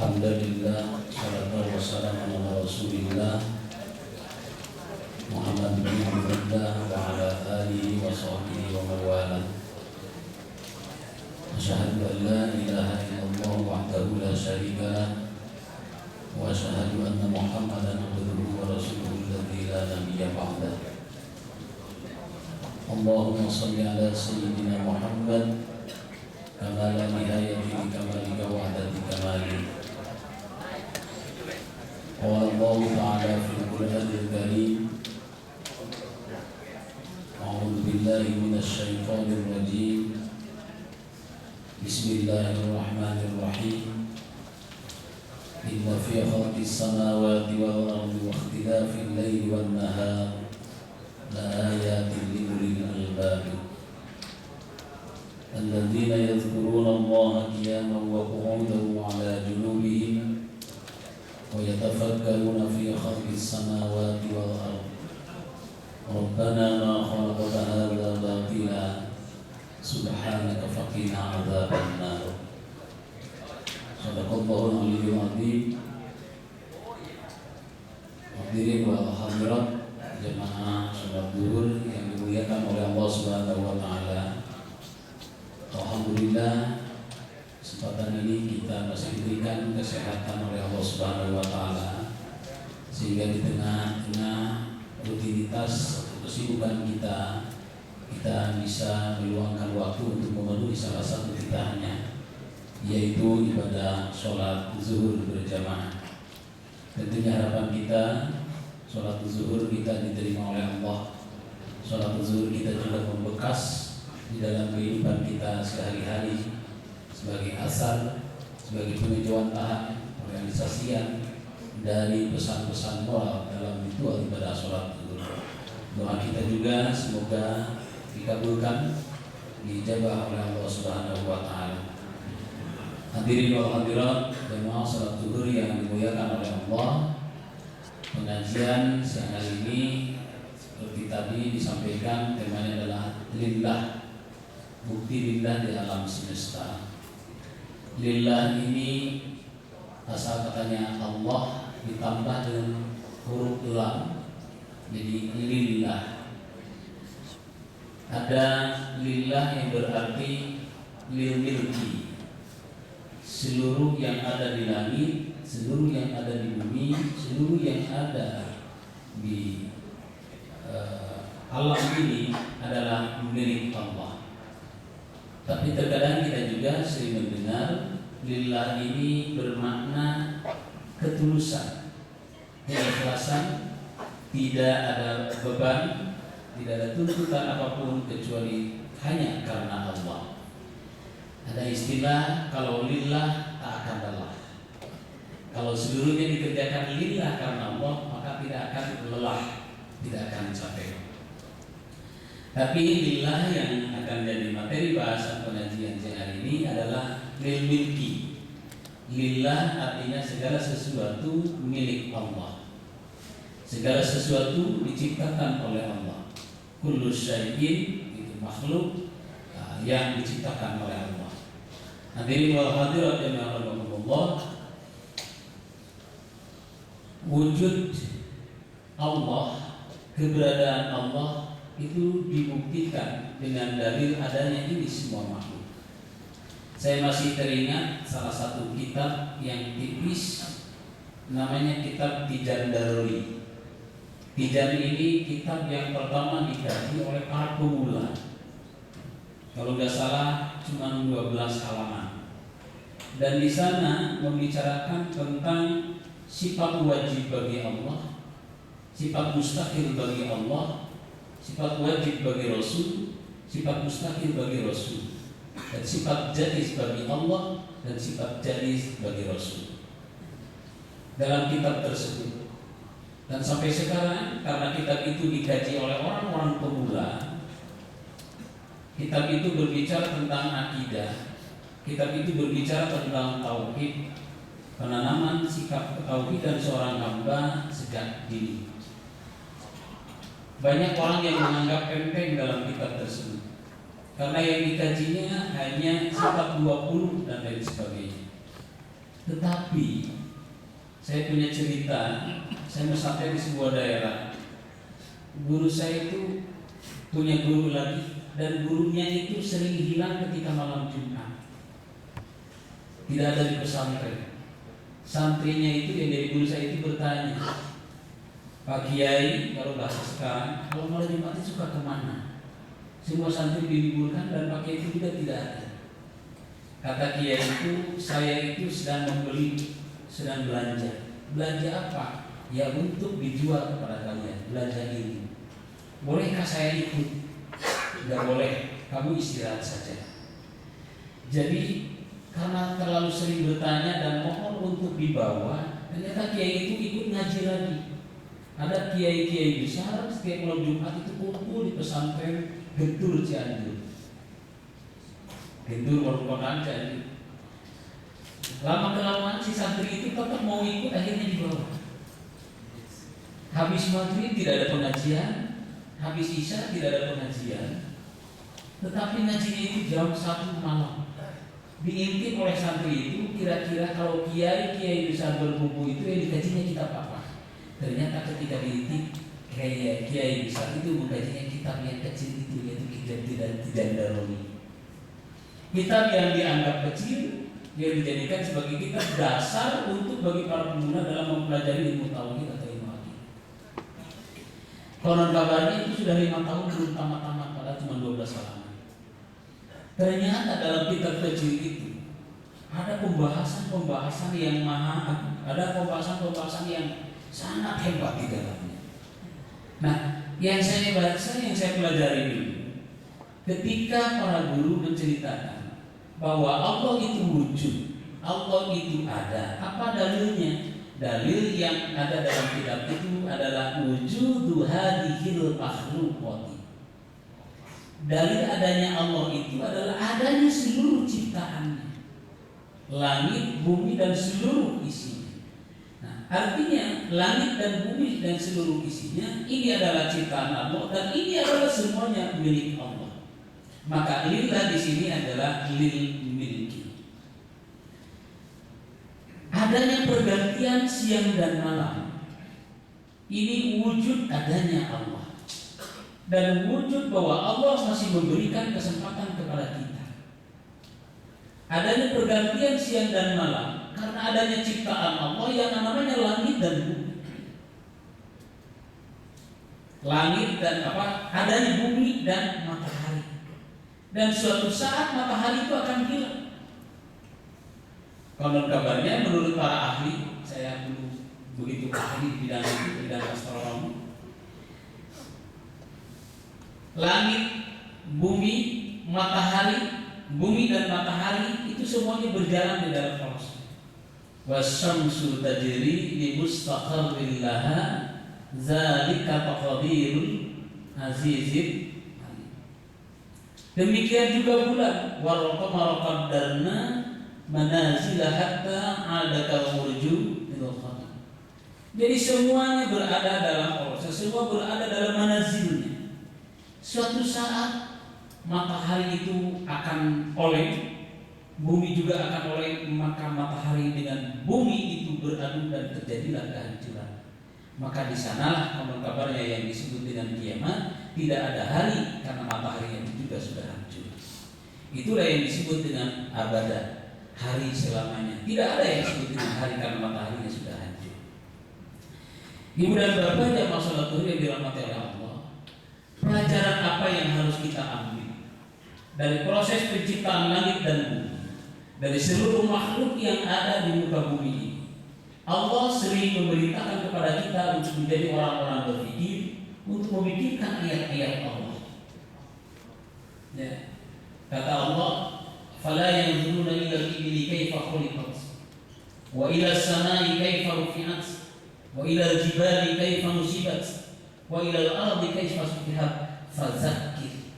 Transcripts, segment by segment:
Alhamdulillah, salatu wassalamu ala Rasulillah Muhammad bin Abdullah wa ala alihi wa sahbihi wa mawalah. Asyhadu an la ilaha illallah wahdahu la syarika lah wa asyhadu anna Muhammadan abduhu wa rasuluhu alladzi la nabiyya ba'dah. Allahumma shalli ala sayyidina Muhammad kama la nihayati li kamalika wa adadi kamalika. Qala Allah Ta'ala fil Qur'anil Karim, A'udzu billahi minasy syaithanir rajim. Bismillahirrahmanirrahim. Inna fi khalqis samawati wal ardi wa ikhtilafil laili wan nahar la ayatin li ulil albab alladzina yadhkuruna Allaha qiyaman wa qu'udan wa 'ala junubihim wa yatafakkaruna fi khalqis samawati wal ardi Rabbana ma khalaqta hadza batila subhanaka faqina 'adzaban nar. Shadaqallahul 'aliyyul 'azim. Hadirin wal hadirat jemaah salat zuhur yang dimuliakan oleh Allah Subhanahu wa taala. Alhamdulillah, kesempatan ini kita masih diberikan kesehatan oleh Allah Subhanahu wa taala, sehingga di tengah-tengah rutinitas atau kesibukan kita bisa meluangkan waktu untuk memenuhi salah satu titahnya, yaitu ibadah sholat zuhur berjamaah. Tentunya harapan kita sholat zuhur kita diterima oleh Allah. Sholat zuhur kita juga membekas di dalam kehidupan kita sehari-hari sebagai asal, sebagai penunjuan tahan realisasian dari pesan-pesan moral dalam ritual ibadah sholat zuhur. Doa kita juga semoga dikabulkan, dijabah oleh Allah Subhanahu wa taala. Hadirin wal hadirat jemaah salat zuhur yang dimuliakan oleh Allah. Pengajian siang hari ini seperti tadi disampaikan, temanya adalah lillah, bukti lillah di alam semesta. Lillah ini asal katanya Allah ditambah dengan huruf lam, jadi lillah. Ada lillah yang berarti lil milki, seluruh yang ada di langit, seluruh yang ada di bumi, seluruh yang ada di alam ini adalah milik Allah. Tapi terkadang kita juga sering mendengar lillah ini bermakna ketulusan, keikhlasan, tidak ada beban, tidak ada tuntutan apapun kecuali hanya karena Allah. Ada istilah kalau lillah tak akan lelah. Kalau seluruhnya dikerjakan lillah karena Allah, maka tidak akan lelah, tidak akan capek. Tapi lillah yang akan jadi materi bahasan pengajian siang hari ini adalah lil milki. Lillah artinya segala sesuatu milik Allah. Segala sesuatu diciptakan oleh Allah. Kullu syai'in itu makhluk yang diciptakan oleh Allah. Hadirin wal hadirat yang Allah, wujud Allah, keberadaan Allah itu dibuktikan dengan dalil adanya ini semua makhluk. Saya masih teringat salah satu kitab yang tipis, namanya kitab Tijan Daruri. Tijan ini kitab yang pertama dikaji oleh para pemula. Kalau nggak salah cuma 12 halaman. Dan di sana membicarakan tentang sifat wajib bagi Allah, sifat mustahil bagi Allah, sifat wajib bagi Rasul, sifat mustahil bagi Rasul, dan sifat jaiz bagi Allah dan sifat jaiz bagi Rasul dalam kitab tersebut. Dan sampai sekarang karena kitab itu dikaji oleh orang-orang pemula, kitab itu berbicara tentang akidah, kitab itu berbicara tentang tauhid, penanaman sikap ketauhidan seorang hamba sejak dini. Banyak orang yang menganggap enteng dalam kitab tersebut karena yang dikajinya hanya sifat 20 dan lain sebagainya. Tetapi saya punya cerita, saya mau sampai di sebuah daerah. Guru saya itu punya guru lagi, dan gurunya itu sering hilang ketika malam Jumat. Tidak ada di pesantren. Santrinya itu yang dari guru saya itu bertanya, Pak Kiai, kalau bahasa sekarang, kalau malam Jumat itu suka kemana? Semua santri diliburkan dan Pak Kiai itu juga tidak ada. Kata Kiai itu, saya itu sedang membeli, sedang belanja. Belanja apa? Ya untuk dijual kepada kalian. Belanja ini. Bolehkah saya ikut? Tidak boleh. Kamu istirahat saja. Jadi karena terlalu sering bertanya dan mohon untuk dibawa, ternyata Kiai itu ikut ngaji lagi. Ada kiai-kiai besar setiap malam Jumat itu kumpul di pesantren Gentur Cianjur. Gentur merupakan Cianjur. Lama-kelamaan si santri itu tetap mau ikut, akhirnya dibawa. Habis maghrib tidak ada pengajian, habis isya tidak ada pengajian. Tetapi ngajinya itu jam 1 malam. Diintip oleh santri itu, kira-kira kalau kiai besar berkumpul itu yang dikajinya kitab apa? Ternyata ketika diintip, kiai besar itu mengkajinya kitab yang kecil itu, yaitu kitab Tijandaroni. Kitab yang dianggap kecil, yang dijadikan sebagai kitab dasar untuk bagi para pengguna dalam mempelajari ilmu tauhid atau ilmu akidah. Konon kabarnya itu sudah 5 tahun belum tamat-tamat, padahal cuma 12 halaman. Ternyata dalam kitab kecil itu ada pembahasan yang ada pembahasan yang sangat hebat di dalamnya. Nah, yang saya pelajari ini, ketika para guru menceritakan bahwa Allah itu wujud, Allah itu ada. Apa dalilnya? Dalil yang ada dalam kitab itu adalah wujudu hadhil makhluqati. Dalil adanya Allah itu adalah adanya seluruh ciptaannya, langit, bumi dan seluruh isinya. Nah, artinya langit dan bumi dan seluruh isinya ini adalah ciptaan Allah dan ini adalah semuanya milik Allah. Maka lillah di sini adalah lil milki. Adanya pergantian siang dan malam, ini wujud adanya Allah. Dan wujud bahwa Allah masih memberikan kesempatan kepada kita. Adanya pergantian siang dan malam karena adanya ciptaan Allah yang namanya langit dan bumi. Langit dan adanya bumi dan matahari. Dan suatu saat matahari itu akan hilang. Konon kabarnya menurut para ahli, saya belum begitu ahli di bidang astronomi. Langit, bumi, bumi dan matahari itu semuanya berjalan di dalam proses. Wasyamsu tajri li mustaqarrin laha zalika taqdirul azizil. Demikian juga bulan, wal qamara qaddarna manazila hatta 'ada kal-urju ila khatam. Jadi semuanya berada dalam proses, semua berada dalam manazilnya. Suatu saat matahari itu akan oleng, bumi juga akan oleng, maka matahari dengan bumi itu beradu dan terjadilah kehancuran. Maka di sanalah konon kabarnya yang disebut dengan kiamat, tidak ada hari karena matahari itu juga sudah hancur. Itulah yang disebut dengan abada, hari selamanya. Tidak ada yang disebut dengan hari karena mataharinya sudah hancur. Ibu dan bapak yang masalah yang dirahmati oleh Allah, pelajaran apa yang harus kita ambil dari proses penciptaan langit dan bumi, dari seluruh makhluk yang ada di muka bumi ini? Allah sering memerintahkan kepada kita untuk menjadi orang-orang berpikir, untuk memikirkan ayat-ayat Allah. Ya. Kata Allah, "Fala yanzuruna ila al-ibli kaifa khuliqat, wa ila as-samai kaifa rufi'at, wa ila al-jibali kaifa nusibat, wa ila al-ardi kaifa sutihat, fadzakkir."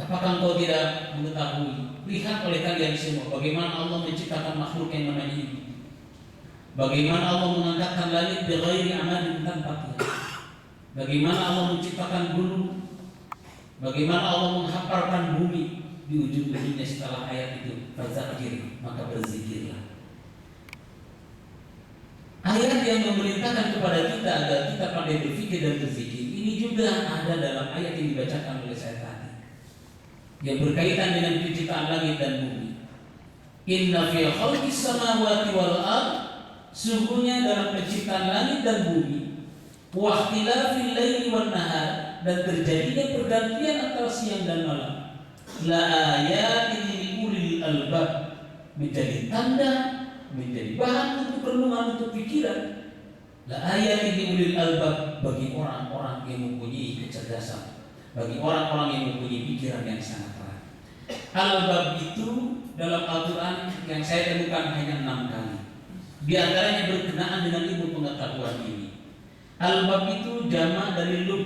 Apakah engkau tidak mengetahui? Lihat oleh kalian semua bagaimana Allah menciptakan makhluk yang namanya ini. Bagaimana Allah mengangkatkan langit bighairi amadin tanpa tiang. Bagaimana Allah menciptakan gunung. Bagaimana Allah menghamparkan bumi di ujung-ujungnya setelah ayat itu. Fadzakir, maka berzikirlah. yang memerintahkan kepada kita agar kita pandai berpikir dan berzikir ini juga ada dalam ayat yang dibacakan oleh saya tadi, yang berkaitan dengan penciptaan langit dan bumi. Inna fi khalqis samawati wal ard, sungguhnya dalam penciptaan langit dan bumi, wa ikhtilafil laili wan nahar, dan terjadinya pergantian antara siang dan malam, la ayatin li ulil albab, menjadi tanda, menjadi bahan untuk renungan, untuk pikiran. La ayatin li ulil albab, bagi orang-orang yang mempunyai kecerdasan, bagi orang-orang yang mempunyai pikiran yang sangat terang. Albab itu dalam Al-Quran yang saya temukan hanya 6 kali. Di antaranya berkenaan dengan ilmu pengetahuan ini. Albab itu jamak dari lub.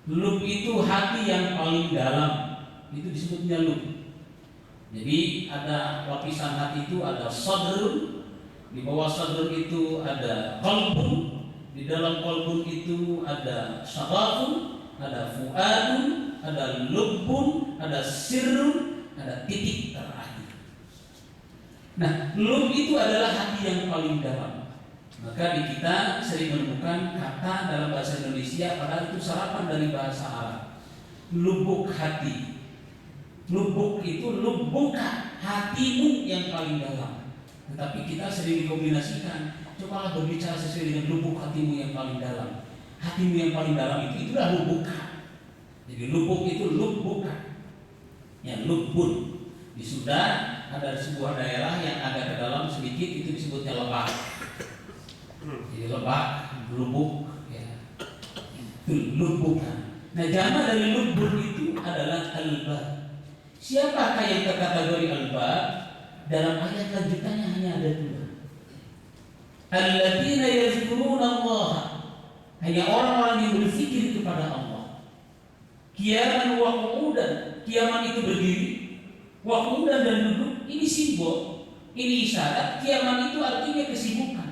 Lub itu hati yang paling dalam, itu disebutnya lub. Jadi ada lapisan hati itu ada sadrun, di bawah sadrun itu ada qalbun, di dalam qalbun itu ada syarafun, ada fuadun, ada lubbun, ada sirrun, ada titik terakhir. Nah, lub itu adalah hati yang paling dalam. Maka di kita sering menemukan kata dalam bahasa Indonesia padahal itu serapan dari bahasa Arab. Lubuk hati. Lubuk itu lubbuka, hatimu yang paling dalam. Tetapi kita sering dikombinasikan. Cobalah berbicara sesuai dengan lubuk hatimu yang paling dalam. Hatimu yang paling dalam itulah lubbuka. Jadi lubuk itu lubbuka. Ya, lubbun. Di Sunda ada sebuah daerah yang agak ke dalam sedikit, itu disebutnya Lebak. Jadi Lebak, lubuk, ya, itu lubbukan. Nah, jamak dari lubbun itu adalah albab. Siapakah yang terkategori albab? Dalam ayat lanjutannya hanya ada 2. Alladzina yazkuruna Allah, hanya orang-orang yang berfikir kepada Allah. Qiyaman wa qu'udan, qiyaman itu berdiri, wa qu'udan dan duduk, ini simbol, ini isyarat. Qiyaman itu artinya kesibukan.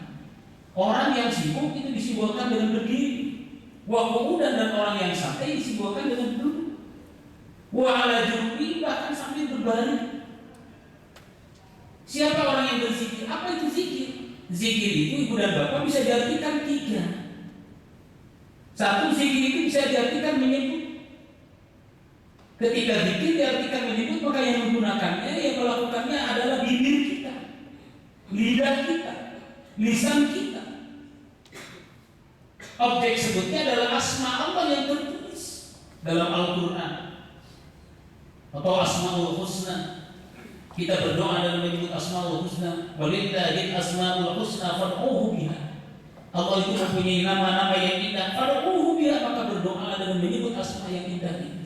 Orang yang sibuk itu disimbolkan dengan berdiri. Wa qu'udan, dan orang yang santai disimbolkan dengan duduk. Wa ala junubi, bahkan sambil berbaring. Siapa orang yang berzikir? Apa itu zikir? Zikir itu ibu dan bapak bisa diartikan 3. 1, zikir itu bisa diartikan menyebut. Ketika zikir diartikan menyebut, maka yang menggunakannya, yang melakukannya adalah bibir kita, lidah kita, lisan kita. Objek sebutnya adalah asma Allah yang tertulis dalam Al-Quran atau Asmaul Husna. Kita berdoa dalam menyebut Asmaul Husna. Walillahil asmaul husna fad'uhu biha. Allah itu mempunyai nama-nama yang indah. Fad'uhu biha, maka berdoa dengan menyebut asma yang indah ini.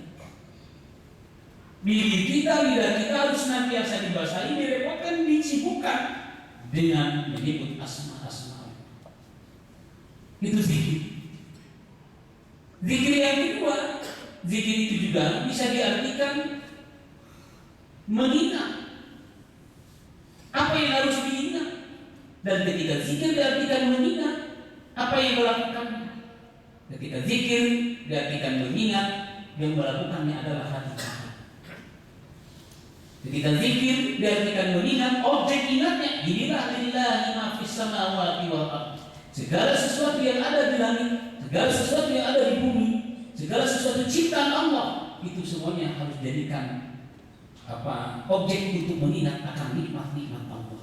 Bibir kita, lidah kita harus senantiasa dibasahi, direpotkan, disibukkan dengan menyebut asma-asma. Itu zikir. Zikir yang kedua, zikir itu juga bisa diartikan mengingat. Apa yang harus diingat? Dan ketika zikir diartikan mengingat, apa yang melakukannya? Ketika zikir diartikan mengingat, yang melakukannya adalah hati kita. Ketika zikir diartikan mengingat, objek ingatnya inilah lillahi ma fis samawati wal ardh. Segala sesuatu yang ada di langit, segala sesuatu yang ada di bumi, segala sesuatu ciptaan Allah, itu semuanya harus jadikan objek untuk mengingat akan nikmat-nikmat Allah.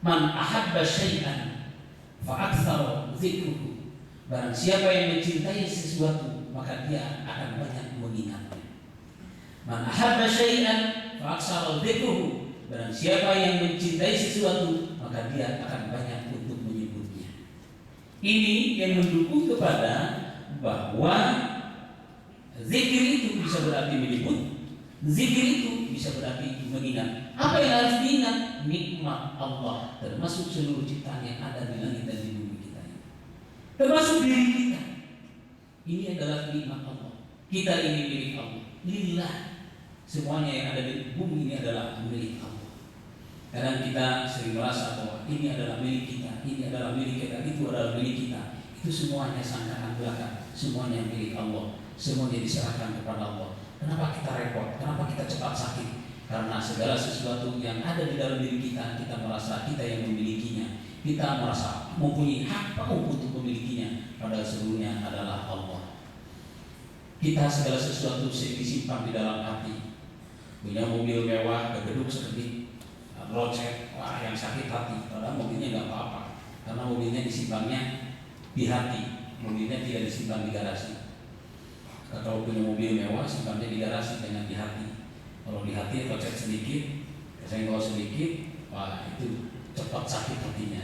Man ahabba syai'an fa aktsara dzikruhu. Barang siapa yang mencintai sesuatu, maka dia akan banyak mengingatnya. Man ahabba syai'an fa aktsara dzikruhu. Barang siapa yang mencintai sesuatu, maka dia akan banyak untuk menyebutnya. Ini yang mendukung kepada bahwa zikir itu bisa berarti menyebut, zikir itu bisa berarti mengingat. Apa yang harus diingat? Nikmat Allah, termasuk seluruh ciptaan yang ada di langit dan di bumi kita ini, termasuk diri kita. Ini adalah nikmat Allah. Kita ini milik Allah. Lillah, semuanya yang ada di bumi ini adalah milik Allah. Kadang kita sering merasa bahwa ini adalah milik kita, ini adalah milik kita, itu adalah milik kita. Itu semuanya sangkaan belaka, semuanya milik Allah. Semuanya diserahkan kepada Allah. Kenapa kita repot? Kenapa kita cepat sakit? Karena segala sesuatu yang ada di dalam diri kita, kita merasa kita yang memilikinya, kita merasa mempunyai hak penuh untuk memilikinya, padahal seluruhnya adalah Allah. Kita segala sesuatu disimpan di dalam hati. Punya mobil mewah, gedung seperti locek, wah yang sakit hati, padahal mobilnya nggak apa-apa, karena mobilnya disimpannya di hati, mobilnya tidak disimpan di garasi. Kalau punya mobil mewah, simpannya di garasi, jangan di hati. Kalau di hati kocek sedikit, kesenggol sedikit, wah itu cepat sakit hatinya.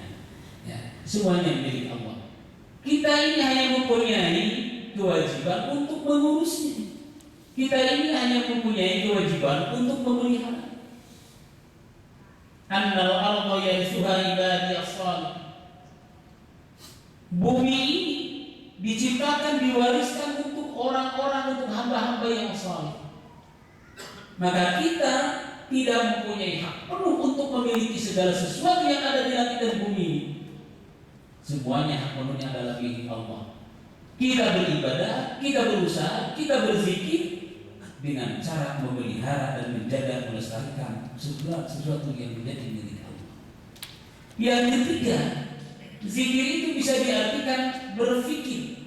Ya, semuanya milik Allah. Kita ini hanya mempunyai kewajiban untuk mengurusnya. Kita ini hanya mempunyai kewajiban untuk memelihara. Annal arda yarithuha ibadiyas shalih. Bumi ini diciptakan, diwariskan untuk orang-orang, untuk hamba-hamba yang saleh. Maka kita tidak mempunyai hak penuh untuk memiliki segala sesuatu yang ada di langit dan bumi. Semuanya hak penuhnya adalah milik Allah. Kita beribadah, kita berusaha, kita berzikir dengan cara memelihara dan menjaga, melestarikan segala sesuatu yang menjadi milik Allah. Yang ketiga, zikir itu bisa diartikan berfikir.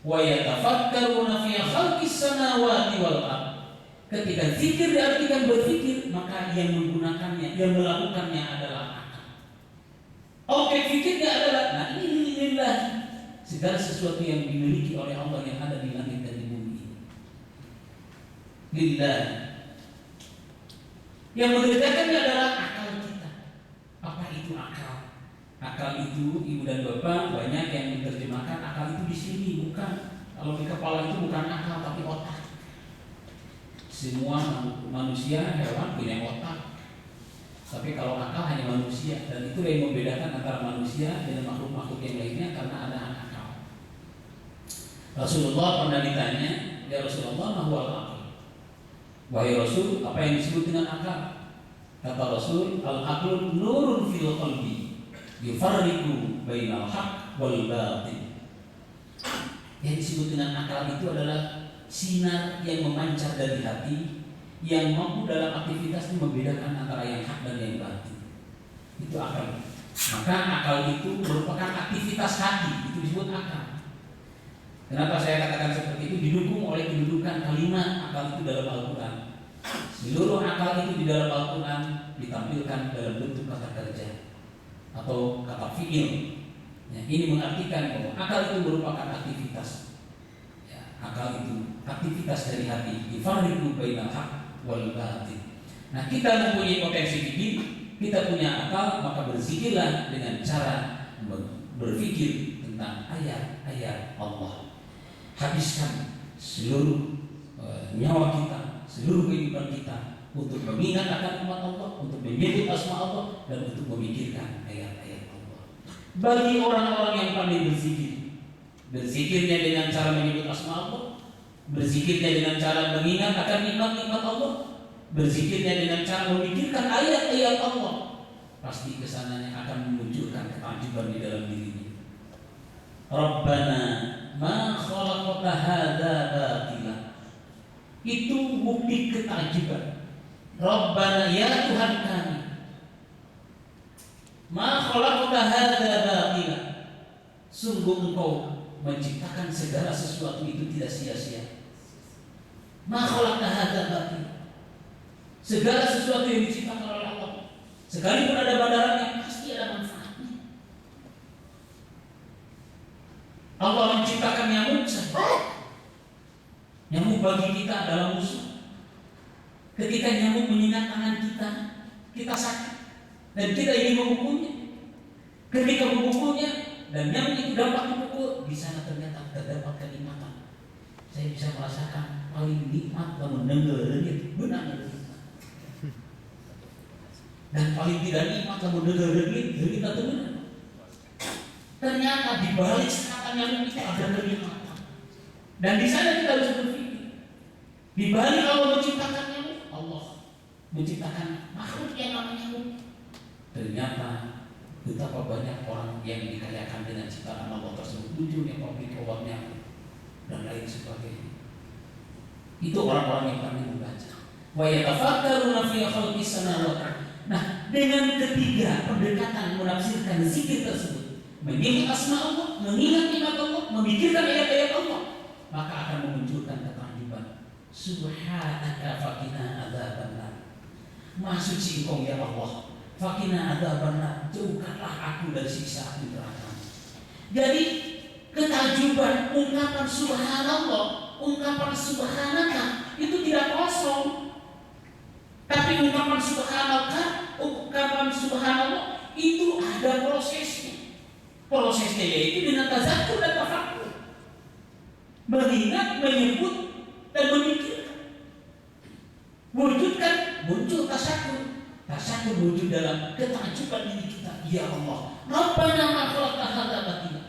Wa yatafakkaruna fi khalqis samawati wal ardh. Ketika zikir diartikan berfikir, maka yang menggunakannya, yang melakukannya adalah akal. Objek fikirnya adalah, nah ini lillah, segala sesuatu yang dimiliki oleh Allah yang ada di langit dan di bumi. Lillah. Yang mengerjakannya adalah akal kita. Apa itu akal? Akal itu, ibu dan bapak banyak yang menerjemahkan akal itu di sini, bukan. Kalau di kepala itu bukan akal tapi otak. Semua manusia, hewan punya otak. Tapi kalau akal hanya manusia, dan itu yang membedakan antara manusia dengan makhluk-makhluk yang lainnya karena ada akal. Rasulullah pernah ditanya, ya Rasulullah, ma huwal aql? Wahai Rasul, apa yang disebut dengan akal? Kata Rasul, al-aqlu nurun fil qalbi yufarriqu bainal haqq wal batil. Yang disebut dengan akal itu adalah sinar yang memancar dari hati, yang mampu dalam aktivitasnya membedakan antara yang hak dan yang batil. Itu akal. Maka akal itu merupakan aktivitas hati, itu disebut akal. Kenapa saya katakan seperti itu? Didukung oleh kedudukan kalimat akal itu dalam Al-Quran. Seluruh akal itu di dalam Al-Quran ditampilkan dalam bentuk kata kerja atau kata fi'il. Ya, ini mengartikan bahwa akal itu merupakan aktivitas. Ya, akal itu aktivitas dari hati. Yufarriqu bainal haqq wal batil. Nah, kita mempunyai potensi fikir, kita punya akal, maka berzikirlah dengan cara berfikir tentang ayat-ayat Allah. Habiskan seluruh nyawa kita, seluruh kehidupan kita untuk mengingat akan umat Allah, untuk menyebut asma Allah, dan untuk memikirkan ayat-ayat Allah. Bagi orang-orang yang pandai berzikir, berzikirnya dengan cara menyebut asma Allah, berzikirnya dengan cara mengingat akan nikmat-nikmat Allah, berzikirnya dengan cara memikirkan ayat-ayat Allah, pasti kesananya akan memunculkan ketajuban di dalam dirinya. Rabbana ma khalaqta hadza batila. Itu bukti ketajuban. Rabbana, ya Tuhan kami, ma khalaqta hadza batila. Sungguh Engkau menciptakan segala sesuatu itu tidak sia-sia. Ma khalaqta hadza batila. Segala sesuatu yang diciptakan oleh Allah, sekalipun ada badarannya, pasti ada manfaatnya. Allah menciptakan nyamuk saja. Nyamuk bagi kita adalah musuh. Ketika nyamuk menyengat tangan kita, kita sakit dan kita ingin memukulnya. Ketika memukulnya dan nyamuk itu dapat dipukul, di sana ternyata terdapat kenikmatan. Saya bisa merasakan paling nikmat kalau mendengar itu benar. Dan paling tidak nikmat kalau mendengar kita itu benar. Ternyata di balik sekatan nyamuk itu ada kenikmatan. Dan di sana kita harus berpikir, di balik Allah menciptakan nyamuk, Allah menciptakan makhluk yang namanya nyamuk. Ternyata betapa banyak orang yang dikayakan dengan ciptaan Allah tersebut, munculnya pabrik obat nyamuk dan lain sebagainya. Itu orang-orang yang kami membaca. Wa yatafakkaruna fi khalqis Subhanahu wa ta'ala. Nah, dengan ketiga pendekatan menafsirkan zikir tersebut, mengingat asma Allah, mengingat nikmat Allah, memikirkan ayat-ayat Allah, maka akan memunculkan ketakutan. Subhanaka faqina adzabannar. Maha suci Engkau ya Allah. Faqina adzabannar. Jauhkanlah aku dari siksa api neraka. Jadi ketajuban ungkapan subhanallah, ungkapan subhanaka itu tidak kosong. Tapi ungkapan subhanallah itu ada prosesnya. Prosesnya yaitu dengan tazakkur dan tafakkur. Mengingat, menyebut dan memikirkan. Muncul tasyakur. Tasyakur wujud dalam ketajuban diri kita. Ya Allah, Rabbana ma khalaqta hadza batila.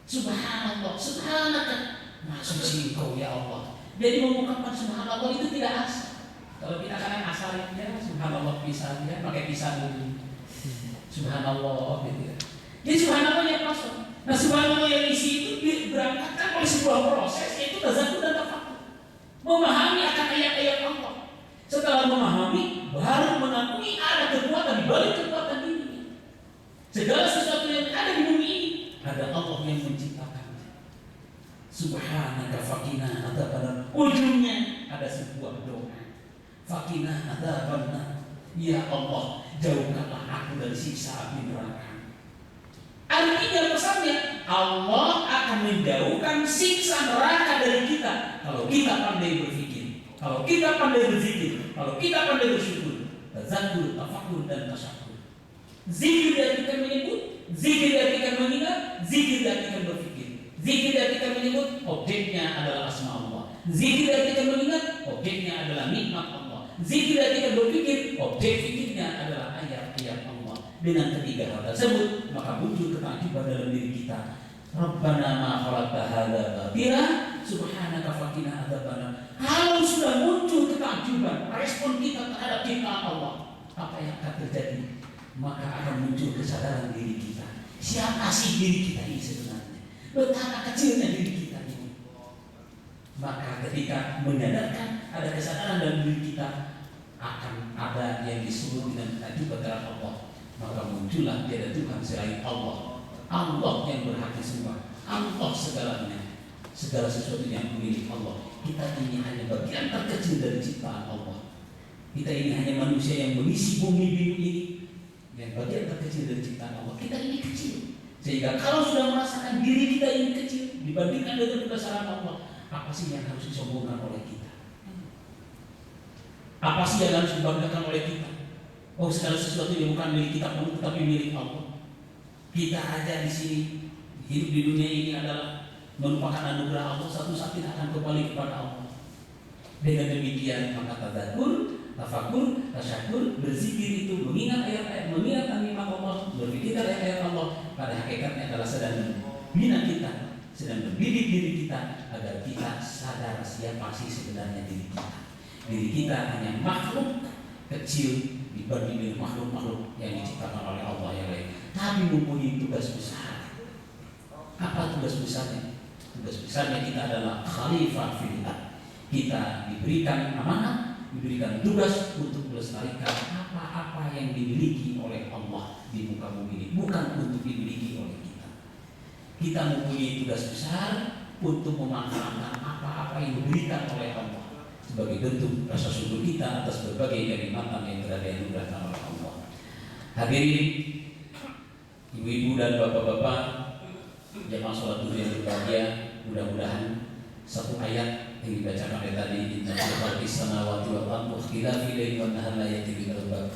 Subhanallah, subhanaka. Maha suci Engkau ya Allah. Jadi mengungkapkan subhanallah itu tidak asal. Kalau kita kan asalnya subhanallah pisah ya, pakai pisah dulu. Subhanallah gitu ya. Jadi subhanallah yang kosong. Nah, subhanallah yang isi itu berangkatkan oleh sebuah proses, yaitu tazakkur dan tafakkur. Memahami akan ayat-ayat Allah. Setelah memahami, baru mengakui ada kekuatan di balik kekuatan ini. Segala sesuatu yang ada di bumi ini ada Allah yang menciptakannya. Subhanaka faqina adzabannar. Ujungnya ada sebuah doa. Faqina adzabannar. Ya Allah, jauhkanlah aku dari siksa api neraka. Artinya pesannya, Allah akan menjauhkan siksa neraka dari kita kalau kita pandai berpikir, kalau kita pandai berzikir, kalau kita pandai bersyukur, tazakkur, tafakkur dan tasyakur. Zikir diartikan menyebut, zikir diartikan mengingat, zikir diartikan berpikir. Zikir diartikan menyebut, objeknya adalah asma Allah. Zikir diartikan mengingat, objeknya adalah nikmat Allah. Zikir diartikan berpikir, objek fikirnya adalah ayat-ayat Allah. Dengan ketiga hal tersebut, maka muncul ketajuban dalam diri kita. Rabbana ma khalaqta hadza batila, subhanaka faqina adzabannar. Kalau sudah muncul ketajuban, respon kita terhadap ciptaan Allah, apa yang akan terjadi? Maka akan muncul kesadaran diri kita. Siapa sih diri kita ini sebenarnya? Betapa kecilnya diri kita ini. Maka ketika menyadarkan ada kesadaran dalam diri kita, akan ada yang disebut dengan ketajuban terhadap Allah. Maka muncullah tiada Tuhan selain Allah. Allah yang berhak semua. Allah segalanya. Segala sesuatu yang milik Allah. Kita ini hanya bagian terkecil dari ciptaan Allah. Kita ini hanya manusia yang mengisi bumi ini, yang bagian terkecil dari ciptaan Allah. Kita ini kecil. Sehingga kalau sudah merasakan diri kita ini kecil dibandingkan dengan kebesaran Allah, apa sih yang harus disombongkan oleh kita? Apa sih yang harus dibanggakan oleh kita? Oh, segala sesuatu yang bukan milik kita pun tetapi milik Allah. Kita aja di sini hidup di dunia ini adalah merupakan anugerah Allah, satu-satunya akan kembali kepada Allah. Dengan demikian maka tazakkur, tafakkur, tasyakur, berzikir itu mengingat ayat-ayat, mengingat nikmat Allah, berpikir ayat-ayat Allah, pada hakikatnya adalah sedang membina kita, sedang mendidik diri kita agar kita sadar siapa sih sebenarnya diri kita. Diri kita hanya makhluk kecil dibanding makhluk-makhluk yang diciptakan oleh Allah yang lain, tapi mempunyai tugas besar. Apa tugas besarnya? Tugas besarnya kita adalah khalifah fil ardh. Kita diberikan amanah, diberikan tugas untuk melestarikan apa-apa yang dimiliki oleh Allah di muka bumi ini, bukan untuk dimiliki oleh kita. Kita mempunyai tugas besar untuk memanfaatkan apa-apa yang diberikan oleh Allah sebagai bentuk rasa syukur kita atas berbagai kenikmatan yang telah dianugerahkan oleh Allah. Hadirin, ibu-ibu dan bapak-bapak, jamaah sholat zuhur yang berbahagia, mudah-mudahan satu ayat yang dibacakan oleh tadi, inna fi khalqis samawati wal ardi wa ikhtilafi laili wan nahari la ya'tihi al-bab,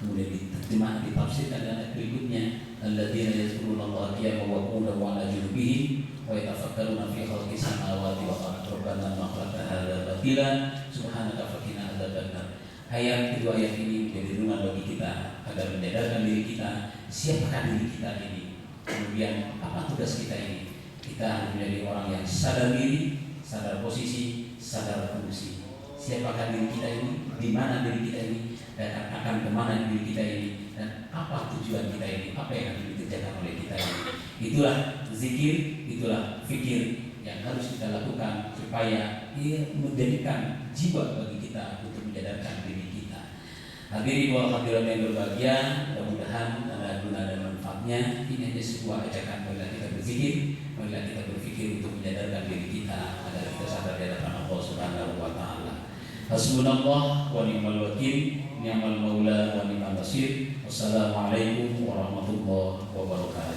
kemudian diterjemah, ditafsirkan dengan ayat berikutnya, alladzina yadhkuruna Allaha qiyaman wa qu'udan wa 'ala junubihim wa yatafakkaruna fi khalqis samawati wal ardi rabbana ma khalaqta hadza batila subhanaka faqina adzabannar. Ayat kedua ayat ini menjadi renungan bagi kita agar menyadarkan diri kita siapakah diri kita ini, kemudian apa tugas kita ini. Kita harus menjadi orang yang sadar diri, sadar posisi, sadar fungsi. Siapakah diri kita ini, di mana diri kita ini, dan akan kemana diri kita ini, dan apa tujuan kita ini, apa yang harus dikerjakan oleh kita ini. Itulah zikir, itulah fikir yang harus kita lakukan supaya ia menjadikan jiwa bagi kita untuk menyadarkan diri kita. Hadirin wal hadirat yang berbahagia, mudah-mudahan ada guna dan manfaatnya. Ini hanya sebuah ajakan marilah kita berzikir, marilah kita berpikir untuk menyadarkan diri kita agar kita sadar di hadapan Allah Subhanahu wa taala. Hasbunallah wa ni'mal wakil, ni'mal maula wa ni'mal nasir. Wassalamualaikum warahmatullahi wabarakatuh.